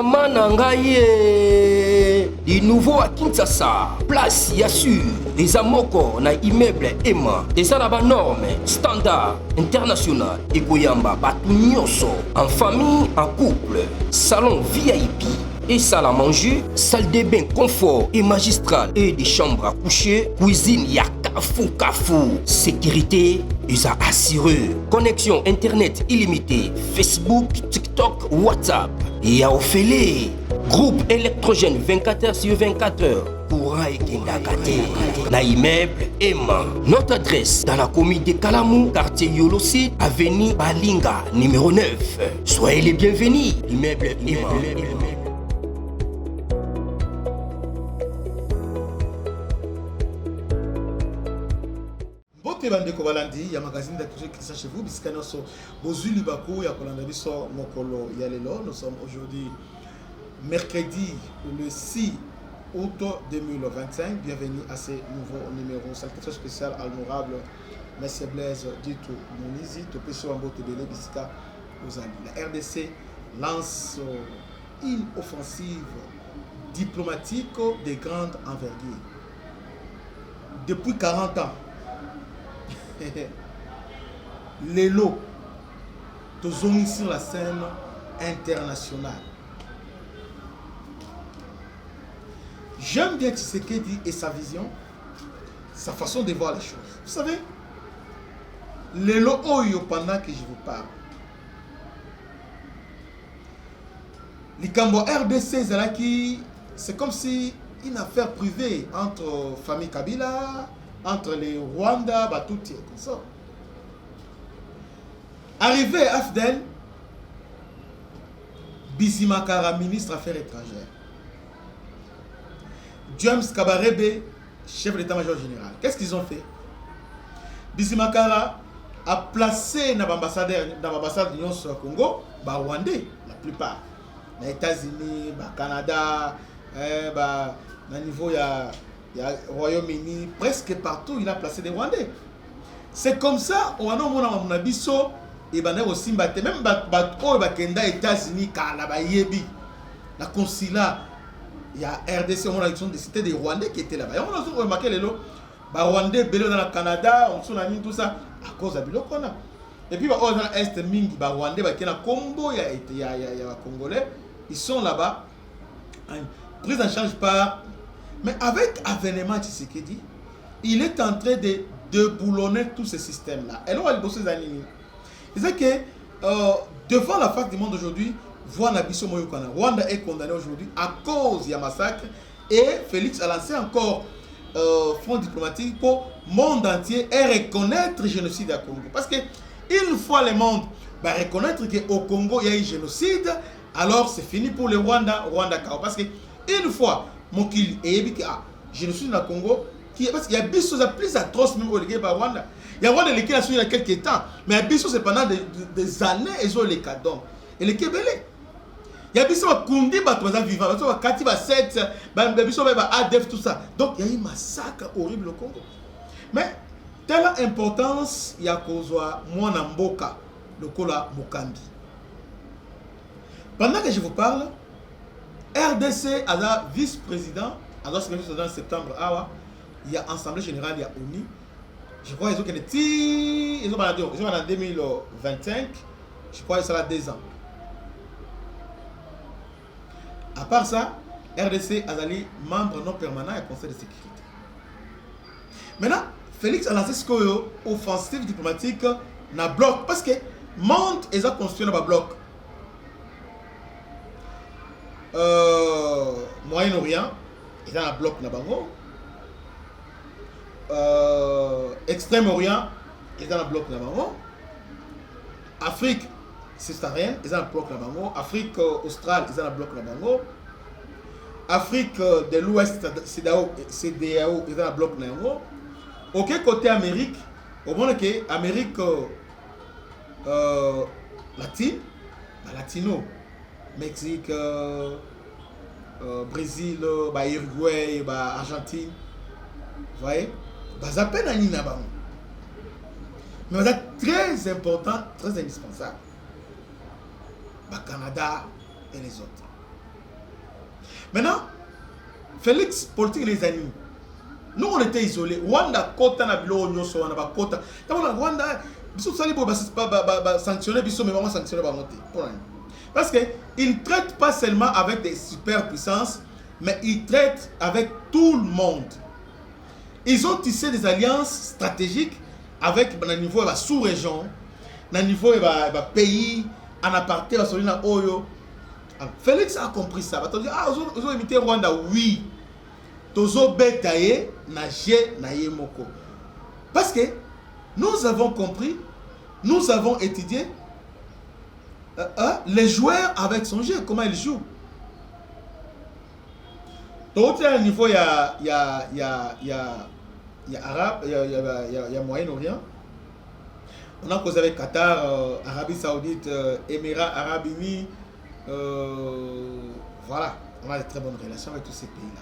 Mama Nangaye, du nouveau à Kinshasa, place Yassur, les amoko na immeuble Emma, des arabes normes, standard, international, et Goyamba, Batunyoso, en famille, en couple, salon VIP. Et salle à manger, salle de bain confort et magistrale et des chambres à coucher, cuisine ya kafou, sécurité ils a assuré, connexion internet illimitée, Facebook, TikTok, WhatsApp et à Ophélie, groupe électrogène 24h sur 24h. Courant et Kendakate, na immeuble Emma. Notre adresse dans la commune de Kalamou, quartier Yolosi, avenue Balinga, numéro 9. Soyez les bienvenus, immeuble Emma. Bandeko balandi ya magazine d'actualité qui chez vous biskano so bozuli bako ya kolanda biso mokolo ya lelo. Nous sommes aujourd'hui mercredi le 6 août 2025. Bienvenue à ce nouveau numéro. Salutation spéciale à l'honorable Monsieur Blaise Ditou Monizi Topeso Ambo Tebele Bisika Ozali. La RDC lance une offensive diplomatique de grande envergure. Depuis 40 ans, les lots de zones sur la scène internationale. J'aime bien Tshisekedi et sa vision, sa façon de voir les choses. Vous savez, les lots pendant que je vous parle, les Cambo RDC, c'est comme si une affaire privée entre famille Kabila, entre les Rwanda, Batouti, comme ça. Arrivé à Afdel, Bizimakara, ministre Affaires étrangères. James Kabarebe, chef d'état-major général. Qu'est-ce qu'ils ont fait? Bizimakara a placé dans l'ambassade de l'Union sur le Congo, Rwandais, la plupart. Les États-Unis, le Canada, au niveau, il y a Royaume-Uni, presque partout, il a placé des Rwandais. C'est comme ça, on a biso et aussi même les États-Unis, la consulat, il y a RDC, on a décidé des Rwandais qui étaient là-bas. On a remarqué les Rwandais, dans le Canada, on a mis tout ça à cause de Bilo qu'on a. Et puis, dans l'Est, les Rwandais, il y a Congo, il y a Congolais, ils sont là-bas, pris en charge par. Mais avec l'avènement de Tshisekedi, il est en train de déboulonner tous ces systèmes-là. Et là, on va bosser les animés. C'est que devant la face du monde aujourd'hui, Rwanda est condamné aujourd'hui à cause du massacre. Et Félix a lancé encore front diplomatique pour le monde entier et reconnaître le génocide à Congo. Parce que une fois le monde reconnaître qu'au Congo, il y a eu un génocide, alors c'est fini pour le Rwanda, Parce que une fois, Mokili et génocide dans le Congo, parce qu'il y a des choses plus atroces même au Rwanda. Il y a Rwanda qui a suivi il y a quelques temps, mais il y a des choses pendant des années, ils ont les cadons. Et les Kébélés. Il y a des choses qui ont été vivants, il y a des choses qui ont été ADF, tout ça. Donc il y a eu un massacre horrible au Congo. Mais telle importance, il y a cause moi Namboka, le Kola Mukambi. Pendant que je vous parle, RDC a la vice-président, alors c'est en septembre, il y a Assemblée Générale, il y a ONU. Je crois qu'ils ont en 2025, je crois que ça a 2 ans. À part ça, RDC a été membre non permanent du Conseil de sécurité. Maintenant, Félix a lancé ce qu'on offensive diplomatique dans le bloc, parce que le monde est construit dans le bloc. Moyen-Orient, il y a un bloc là-bas. Extrême-Orient, il y a un bloc là-bas. Afrique subsaharienne, il y a un bloc là-bas. Afrique australe, il y a un bloc là-bas. Afrique de l'Ouest, CEDEAO, il y a un bloc là-bas. Ok, côté Amérique, au moins que Amérique latine, latino, Mexique, Brésil, Uruguay, Argentine, vous voyez, ça peine à Nina. Mais c'est très important, très indispensable. Canada et les autres. Maintenant, Félix, politique les animaux. Nous, on était isolés. Rwanda, Kota, Nabilo, Nyoso, Kota. Rwanda, ils sont sanctionnés, ils sont même sanctionnés par monter. Parce qu'ils ne traitent pas seulement avec des superpuissances, mais ils traitent avec tout le monde. Ils ont tissé des alliances stratégiques avec le niveau de la sous-région, le niveau de la pays, en aparté, Oyo. Félix a compris ça. Ils ont imité Rwanda, oui. Tozo betaye na je na ye moko. Parce que nous avons compris, nous avons étudié les joueurs avec son jeu, comment ils jouent. Donc, à un niveau, il y a Arabe, il y a Moyen-Orient. On a causé avec Qatar, Arabie Saoudite, Émirats Arabes Unis. Voilà, on a de très bonnes relations avec tous ces pays-là.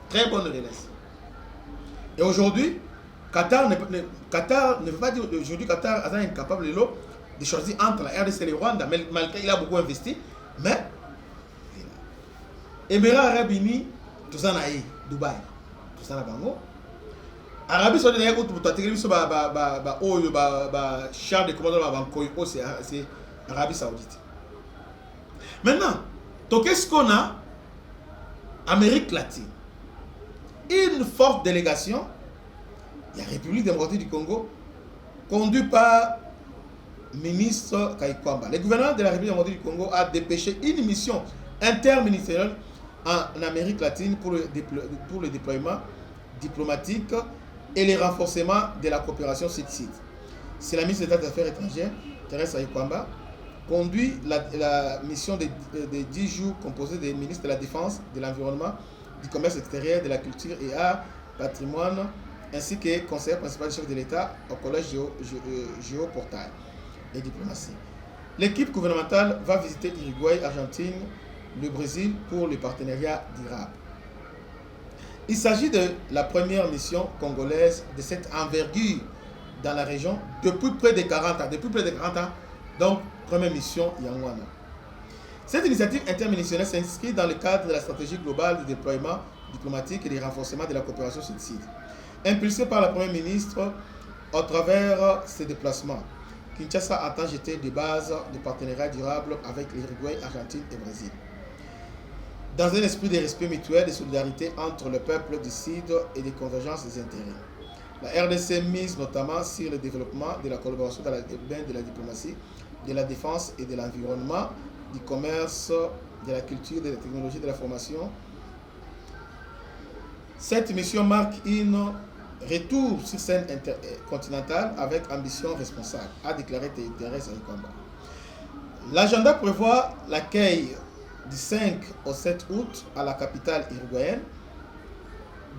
Très bonne relation. Et aujourd'hui, Qatar ne veut pas dire aujourd'hui Qatar est incapable de choisir entre la RDC et le Rwanda, mais malgré il a beaucoup investi, mais Émirats Arabes Unis, tout ça naï, Dubaï, tout ça na bango. Arabie Saoudite naï tout tout atterrir sur char de commandement bankoy, c'est Arabie Saoudite. Maintenant, donc qu'est-ce qu'on a? Amérique latine. Une forte délégation, la République démocratique du Congo, conduite par le ministre Kaikwamba. Le gouvernement de la République démocratique du Congo a dépêché une mission interministérielle en Amérique latine pour le déploiement diplomatique et le renforcement de la coopération sud-sud. C'est la ministre d'État des Affaires étrangères, Thérèse Kaikwamba, conduit la mission de 10 jours composée des ministres de la Défense, de l'Environnement, du commerce extérieur, de la culture et art, patrimoine, ainsi que conseiller principal du chef de l'État au collège géoportail et diplomatie. L'équipe gouvernementale va visiter l'Uruguay, l'Argentine, le Brésil pour le partenariat durable. Il s'agit de la première mission congolaise de cette envergure dans la région depuis près de 40 ans. Depuis près de 40 ans, donc première mission Yangwana. Cette initiative interministérielle s'inscrit dans le cadre de la stratégie globale de déploiement diplomatique et de renforcement de la coopération sud-sud, impulsée par la Première ministre au travers ses déplacements. Kinshasa entend jeter des bases de partenariat durable avec l'Uruguay, l'Argentine et le Brésil. Dans un esprit de respect mutuel et de solidarité entre le peuple du Sud et de convergence des intérêts. La RDC mise notamment sur le développement de la collaboration dans le domaine de la diplomatie, de la défense et de l'environnement, du commerce, de la culture, de la technologie, de la formation. Cette mission marque un retour sur scène continentale avec ambition responsable, a déclaré Thérèse Kaikwamba. L'agenda prévoit l'accueil du 5 au 7 août à la capitale uruguayenne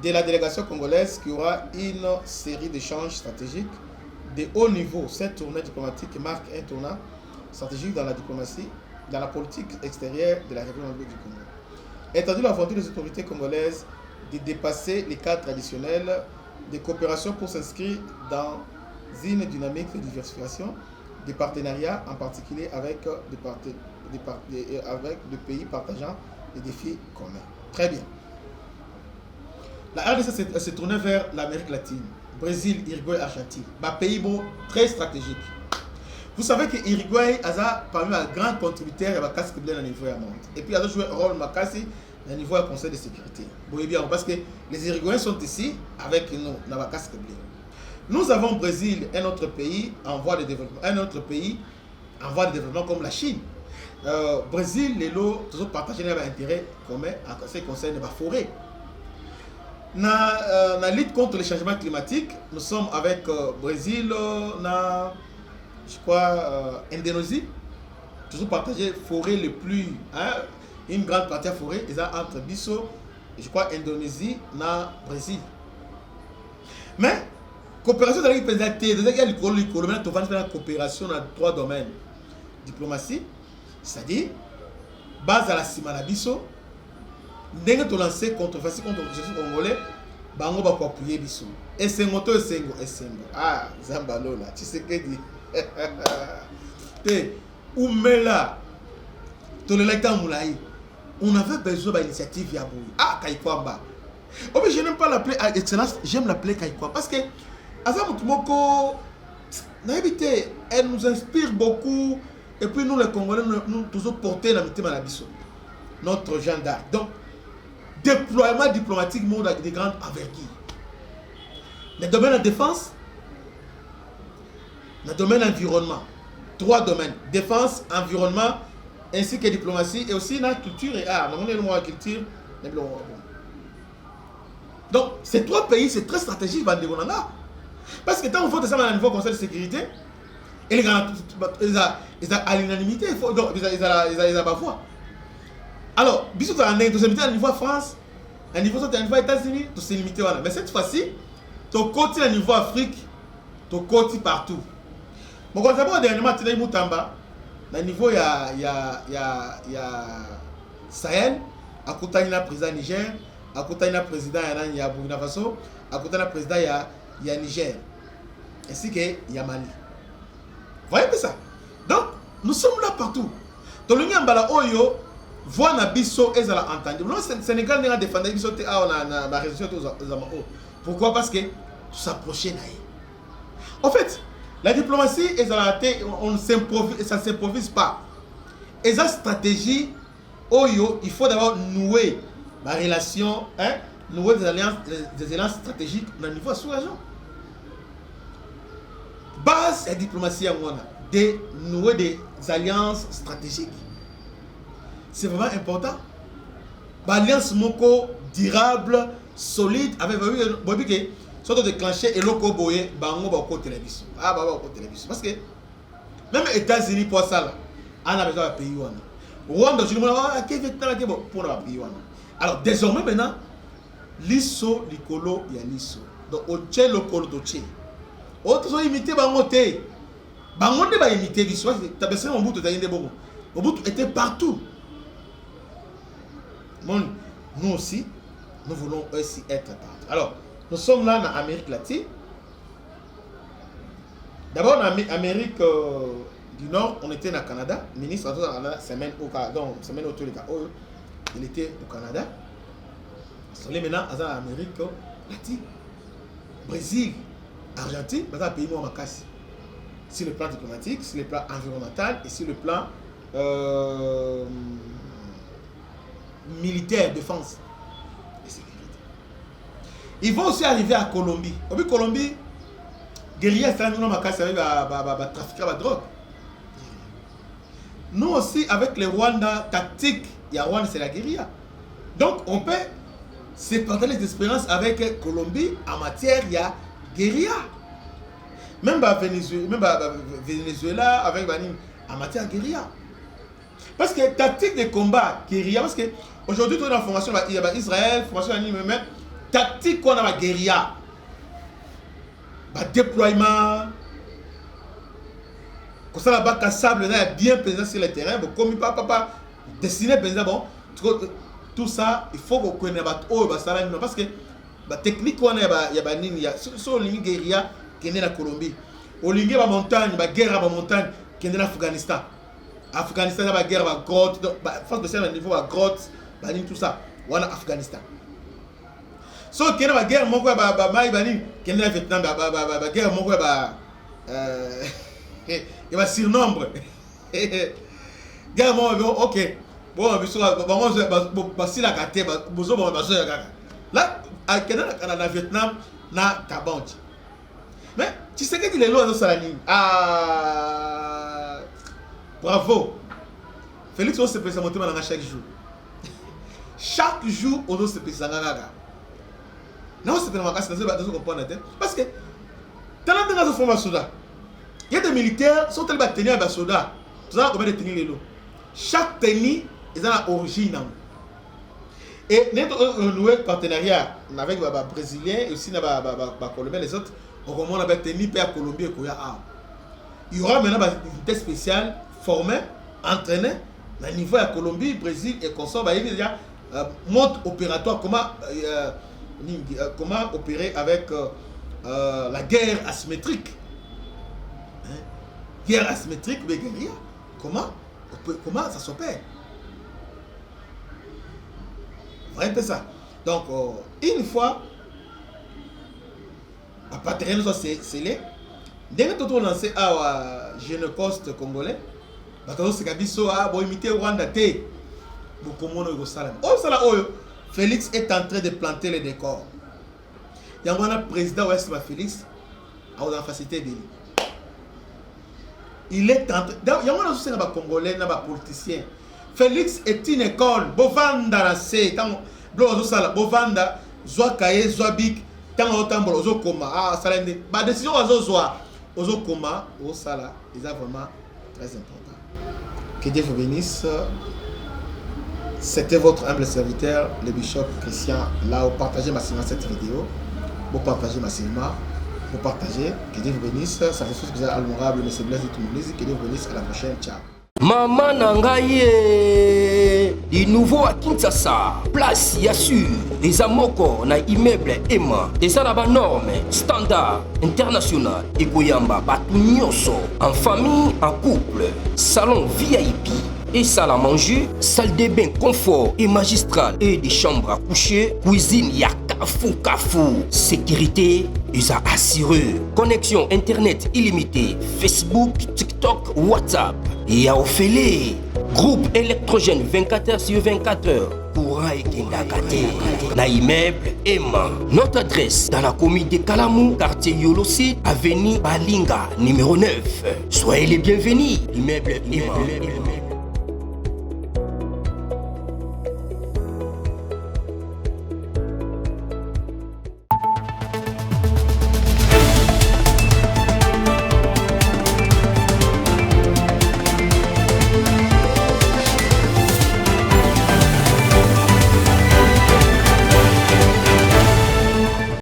de la délégation congolaise qui aura une série d'échanges stratégiques de haut niveau. Cette tournée diplomatique marque un tournant stratégique dans la diplomatie, dans la politique extérieure de la République du Congo. Étendu la volonté des autorités congolaises de dépasser les cadres traditionnels de coopération pour s'inscrire dans une dynamique de diversification des partenariats, en particulier avec des pays partageant des défis communs. Très bien. La RDC s'est tournée vers l'Amérique latine, Brésil, Uruguay, Argentine. Un pays très stratégique. Vous savez que l'Uruguay a parmi les grands contributeurs à la casse au niveau du monde. Et puis, il a joué un rôle au niveau du Conseil de sécurité. Parce que les Uruguayens sont ici avec nous dans la casse. Nous avons le Brésil, un autre pays en voie de développement, comme la Chine. Brésil, les lots, toujours partagés dans l'intérêt commun en ce qui concerne la forêt. Dans la lutte contre le changement climatique, nous sommes avec Brésil, je crois, Indonésie, toujours partagé forêt le plus, une grande partie de la forêt, ils ont entre Bissau, je crois, Indonésie, et Brésil. Mais, coopération dans les pays, il y a une coopération dans 3 domaines. Diplomatie, c'est-à-dire, base à la Simana Bissau, dès que tu lances contre-offensive contre le Jésus congolais, bango va appuyer Bissau. Et c'est moto et sengo. Ah, Zambalo là, tu sais que dit. Te, Oumela, tu le laïta moulaï. on avait besoin d'initiative Yaboui. Ah, Kaikwamba. Oh, mais je n'aime pas l'appeler Excellence, j'aime l'appeler Kaikwamba. Parce que, Azam Moko, elle nous inspire beaucoup. Et puis, nous, les Congolais, nous toujours porter la métier Manabiso. Notre gendarme. Donc, déploiement diplomatique monde de grande envergure. Le domaine de défense, le domaine environnement. 3 domaines. Défense, environnement, ainsi que diplomatie, et aussi la culture et art. La culture, donc, ces 3 pays, c'est très stratégique. Parce que tant qu'on fait ça à un niveau conseil de sécurité, ils ont à l'unanimité, ils ont la voix. Alors, bisous dans la limité à niveau France, à niveau États-Unis, tout c'est limité. Mais cette fois-ci, tu côté à niveau Afrique, tu côté partout. Bon, quand d'abord, dernièrement, tu as eu Moutamba, à niveau, il y a Sahel, à côté de la président Niger, à côté de la président il y a Burkina Faso, à côté de la président il y a Niger, ainsi qu'il y a Mali. Vous voyez ça? Donc, nous sommes là partout. Donc, nous avons Oyo, voix na biso et la entendu. Le Sénégal n'a défendu biso na résolution aux Amao. Pourquoi? Parce que tout s'approchait naï. En fait, la diplomatie ça ne s'improvise pas. Et la stratégie, Oyo, il faut d'abord nouer ma relation, nouer des alliances stratégiques au niveau sous-région. Base et diplomatie à moi, de nouer des alliances stratégiques. C'est vraiment important. Alliance moko durable, solide, avec que soit déclenché et loko boye, bango bako télévision. Ah bah bako télévision. Parce que même les États-Unis pour ça là, on a besoin de pays wana. Rwanda je me dis pour la pays wana. Alors désormais maintenant, liso likolo ya liso. Donc au tché lokolo to tché. Autres ont imité bango té. Bango ne ba imiter liso. T'as besoin mon bout de tailler des bonbons. Mon bout était partout. Nous aussi, nous voulons aussi être partout. Alors, nous sommes là en Amérique latine. D'abord, en Amérique du Nord, on était au Canada. Le ministre de la semaine autour du Canada, il était au Canada. On est maintenant en Amérique latine. Brésil, Argentine, c'est un pays moins cassé. Sur le plan diplomatique, sur le plan environnemental et sur le plan militaire, défense et sécurité. Ils vont aussi arriver à Colombie. Au but Colombie, guérilla, c'est un nom à casser avec trafiquer la drogue. Nous aussi, avec les Rwanda tactiques, il y a Rwanda, c'est la guérilla. Donc, on peut se partager les expériences avec Colombie en matière, il y a guérilla. Même Venezuela, avec en matière de guérilla. Parce que tactique de combat, guérilla, parce que aujourd'hui, toute la formation, il y a Israël, formation même tactique qu'on a la guérilla, déploiement, comme ça là-bas, sable est bien présent sur le terrain, comme il papa dessiné présent, bon, tout ça, il faut qu'on connaisse parce que la technique qu'on a, il y a sur la guérilla qui est dans la Colombie, au ligne de la montagne, la guerre à la montagne qui est dans l'Afghanistan. Afghanistan, il y a la guerre, la grotte, face de ça, au niveau de la grotte, tout ça, voilà Afghanistan. So, il y a la guerre, il y a la Vietnam, la guerre, il y a surnombre. Guerre, ok. Bon, si la carte, là, à Vietnam, na Cambodge. Mais tu sais que tu es loin de ça. Ah, bravo. Félix, on se peut monter chaque jour. Chaque jour, on se peut non, c'est pas comprendre. Parce que, dans la formation, il y a des militaires qui sont tellement tenus à des soldats. Tu sais combien de tenus les lots. Chaque tenue est dans l'origine. Et nous avons un partenariat avec les Brésiliens et aussi les Colombiens, les autres. On a tenu à Colombie et Koya. Il y aura maintenant une unité spéciale formée, entraînée, à niveau de Colombie, Brésil et Kosovo. Il y a déjà mode opératoire, comment opérer avec la guerre asymétrique. Guerre asymétrique, mais guérilla. Comment ça s'opère? Rien que ça. Donc, une fois, à partir de ça, c'est scellé. Dès que tu as lancé à Jeune Coste congolais, c'est Kabiso a imité Rwanda T. Félix est en train de planter les décors. Il y a un président Ouest Félix a la facilité de il est en train. Il y a un Congolais, un politicien. Félix est une école. Bovanda la C. Bovanda, Zoakaye, Zoabik, Tango Tambo, Ozokoma. Ah, ça l'est. Ma décision Ozokoma, Osala, c'est vraiment très important. Que Dieu vous bénisse. C'était votre humble serviteur, le bishop Christian. Là, vous partagez massivement cette vidéo. Vous partagez massivement. Vous partagez. Que Dieu vous bénisse. Ça fait chose que vous êtes admirable. Mais c'est Blaise et tout le monde. Que Dieu vous bénisse. À la prochaine. Ciao. Maman Nangaye, du nouveau à Kinshasa, place Yassur, des amoko na immeuble Emma, des arabes normes, standard, international, et Goyamba, Batunyoso, en famille, en couple, salon VIP. Et salle à manger, salle de bain confort et magistral et des chambres à coucher, cuisine ya kafou, sécurité ils a assuré, connexion internet illimitée, Facebook, TikTok, WhatsApp et à Ophélie, groupe électrogène 24h/24 courant et Kendakate, na immeuble Emma. Notre adresse dans la commune de Kalamou, quartier Yolosi, avenue Balinga, numéro 9. Soyez les bienvenus, immeuble Emma.